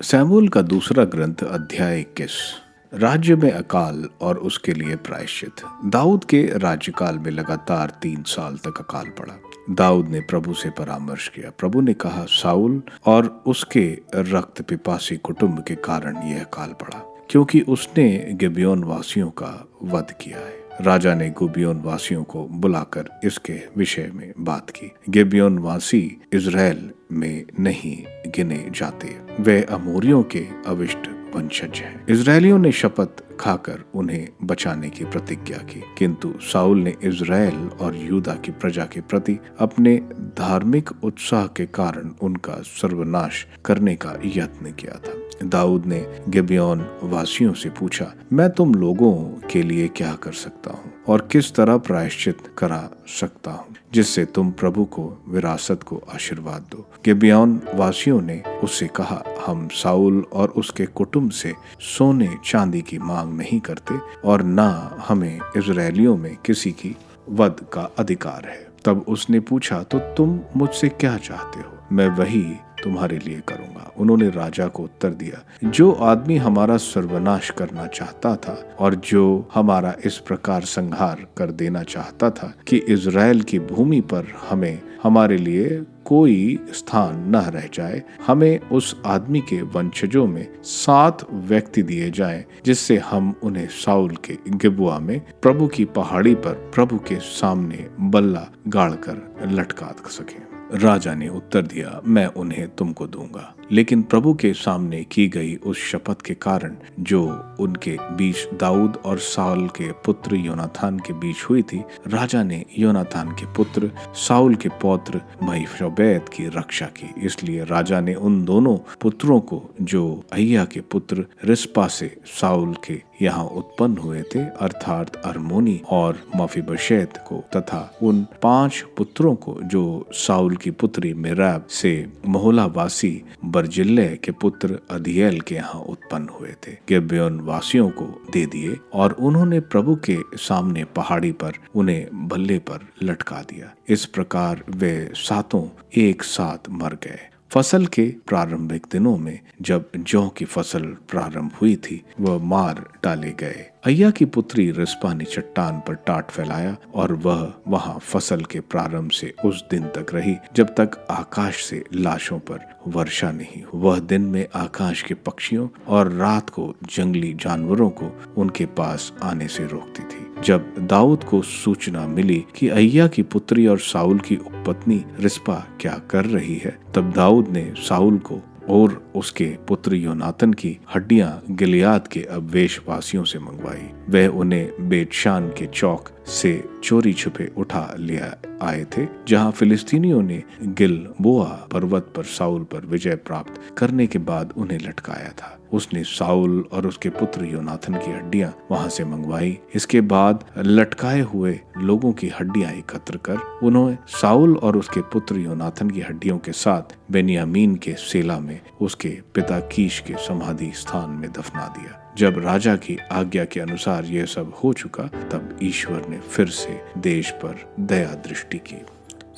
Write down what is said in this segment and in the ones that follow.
शमूएल का दूसरा ग्रंथ अध्याय 21। राज्य में अकाल और उसके लिए प्रायश्चित। दाऊद के राज्यकाल में लगातार 3 साल तक अकाल पड़ा। दाऊद ने प्रभु से परामर्श किया। प्रभु ने कहा, साउल और उसके रक्त पिपासी कुटुंब के कारण यह अकाल पड़ा, क्योंकि उसने गिबेयोन वासियों का वध किया है। राजा ने गिबेयोन वासियों को बुलाकर इसके विषय में बात की। गिबेयोन वासी इज़राइल में नहीं गिने जाते, वे अमोरियों के अविष्ट वंशज हैं। इज़राइलियों ने शपथ खाकर उन्हें बचाने की प्रतिज्ञा की, किंतु साउल ने इज़राइल और यूदा की प्रजा के प्रति अपने धार्मिक उत्साह के कारण उनका सर्वनाश करने का यत्न किया था। दाऊद ने गिबेयोन वासियों से पूछा, मैं तुम लोगों के लिए क्या कर सकता हूँ और किस तरह प्रायश्चित करा सकता हूँ, जिससे तुम प्रभु को विरासत को आशीर्वाद दो। गिबेयोन वासियों ने उससे कहा, हम साउल और उसके कुटुंब से सोने चांदी की मांग नहीं करते और ना हमें इज़राइलियों में किसी की वध का अधिकार है। तब उसने पूछा, तो तुम मुझसे क्या चाहते हो? मैं वही तुम्हारे लिए करूंगा। उन्होंने राजा को उत्तर दिया, जो आदमी हमारा सर्वनाश करना चाहता था और जो हमारा इस प्रकार संहार कर देना चाहता था कि इज़राइल की भूमि पर हमारे लिए कोई स्थान न रह जाए, हमें उस आदमी के वंशजों में 7 व्यक्ति दिए जाएं, जिससे हम उन्हें साउल के गिबुआ में प्रभु की पहाड़ी पर प्रभु के सामने बल्ला गाड़कर लटका सकें। राजा ने उत्तर दिया, मैं उन्हें तुमको दूंगा। लेकिन प्रभु के सामने की गई उस शपथ के कारण जो उनके बीच दाऊद और साउल के पुत्र योनातान के बीच हुई थी, राजा ने योनातान के पुत्र साउल के पौत्र मेफीबोशेत की रक्षा की। इसलिए राजा ने उन दोनों पुत्रों को, जो अय्या के पुत्र रिस्पा से साउल के यहाँ उत्पन्न हुए थे, अर्थात अर्मोनी और मेफीबोशेत को, तथा उन 5 पुत्रों को जो साउल की पुत्री मेराब से मोहला वासी बर्जिल्लै के पुत्र अदीएल के यहाँ उत्पन्न हुए थे, गिबेयोन वासियों को दे दिए और उन्होंने प्रभु के सामने पहाड़ी पर उन्हें बल्ले पर लटका दिया। इस प्रकार वे 7 एक साथ मर गए। फसल के प्रारंभिक दिनों में जब जौ की फसल प्रारंभ हुई थी, वह मार डाले गए। अय्या की पुत्री रिस्पा ने चट्टान पर टाट फैलाया और वह वहां फसल के प्रारंभ से उस दिन तक रही जब तक आकाश से लाशों पर वर्षा नहीं। वह दिन में आकाश के पक्षियों और रात को जंगली जानवरों को उनके पास आने से रोकती थी। जब दाऊद को सूचना मिली कि अय्या की पुत्री और साउल की उपपत्नी रिस्पा क्या कर रही है, तब दाऊद ने साउल को और उसके पुत्र योनातान की हड्डियां गिलियाद के अवेशवासियों से मंगवाई। वह उन्हें बेतशान के चौक से चोरी छुपे उठा ले आए थे, जहां फिलिस्तीनियों ने गिलबोआ पर्वत पर साउल पर विजय प्राप्त करने के बाद उन्हें लटकाया था। उसने साउल और उसके पुत्र योनातान की हड्डियां वहां से मंगवाई। इसके बाद लटकाए हुए लोगों की हड्डियां एकत्र कर उन्होंने साउल और उसके पुत्र योनातान की हड्डियों के साथ बेन्यामीन के सेला में उसके पिता कीश के समाधि स्थान में दफना दिया। जब राजा की आज्ञा के अनुसार यह सब हो चुका, तब ईश्वर ने फिर से देश पर दया दृष्टि की।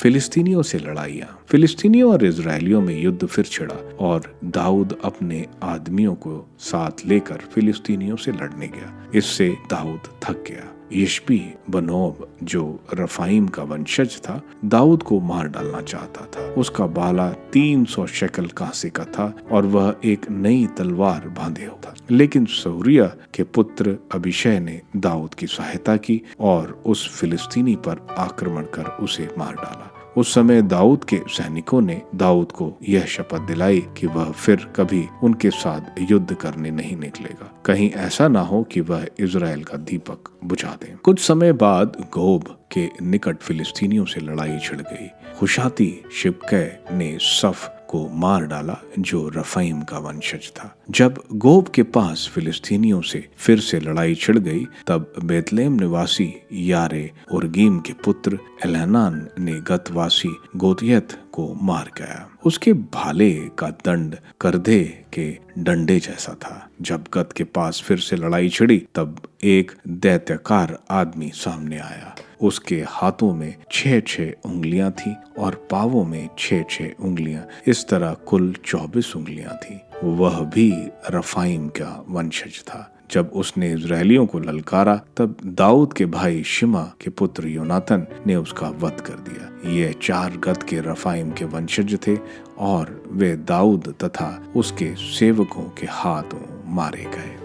फिलिस्तीनियों से लड़ाइयां। फिलिस्तीनियों और इज़राइलियों में युद्ध फिर छिड़ा और दाऊद अपने आदमियों को साथ लेकर फिलिस्तीनियों से लड़ने गया। इससे दाऊद थक गया। यिश्बी बनोब, जो रफाइम का वंशज था, दाऊद को मार डालना चाहता था। उसका बाला 300 शेकल कांसे का था और वह एक नई तलवार बांधे हुआ था। लेकिन सऊरिया के पुत्र अबीशै ने दाऊद की सहायता की और उस फिलिस्तीनी पर आक्रमण कर उसे मार डाला। उस समय दाऊद के सैनिकों ने दाऊद को यह शपथ दिलाई कि वह फिर कभी उनके साथ युद्ध करने नहीं निकलेगा, कहीं ऐसा ना हो कि वह इज़राइल का दीपक बुझा दे। कुछ समय बाद गोब के निकट फिलिस्तीनियों से लड़ाई छिड़ गई। हुशाती शिबकै ने सफ को मार डाला, जो रफाइम का वंशज था। जब गोब के पास फिलिस्तीनियों से फिर से लड़ाई छिड़ गई, तब बेतलेहम निवासी यारे उर्गीम के पुत्र एलहनान ने गतवासी गोतियत को मार गया। उसके भाले का दंड करदे के डंडे जैसा था। जब गत के पास फिर से लड़ाई छिड़ी, तब एक दैत्यकार आदमी सामने आया। उसके हाथों में 6-6 उंगलियां थी और पावों में 6-6 उंगलियां, इस तरह कुल 24 उंगलियां थी। वह भी रफाइम का वंशज था। जब उसने इजरायलियों को ललकारा तब दाऊद के भाई शिमा के पुत्र योनातन ने उसका वध कर दिया। ये 4 गत के रफाइम के वंशज थे और वे दाऊद तथा उसके सेवकों के हाथों मारे गए।